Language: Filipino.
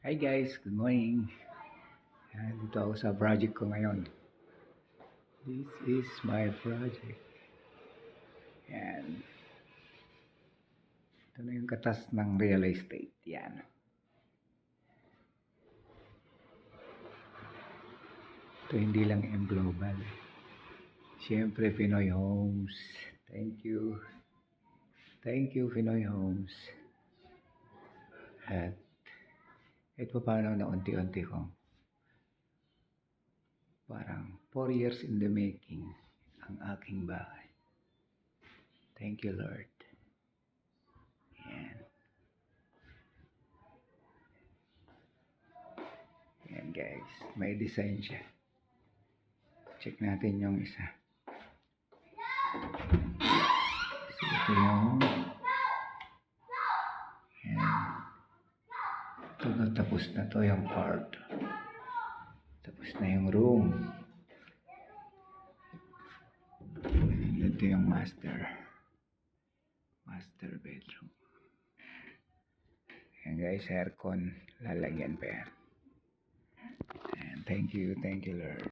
Hi guys, good morning. Dito ako sa project ko ngayon. This is my project. Yan. Ito na yung katas ng real estate. Yan. Ito hindi lang yung global. Siyempre, Pinoy Homes. Thank you. Thank you, Pinoy Homes. At ito paano na unti-unti kong parang 4 years in the making ang aking bahay. Thank you, Lord. Yan. Yan guys, may design siya. Check natin yung isa. So, ito yung yan. Ito na, tapos na to yung part. Tapos na yung room. Ito yung master bedroom. Yan guys, aircon. Lalagyan pa yan. And thank you Lord.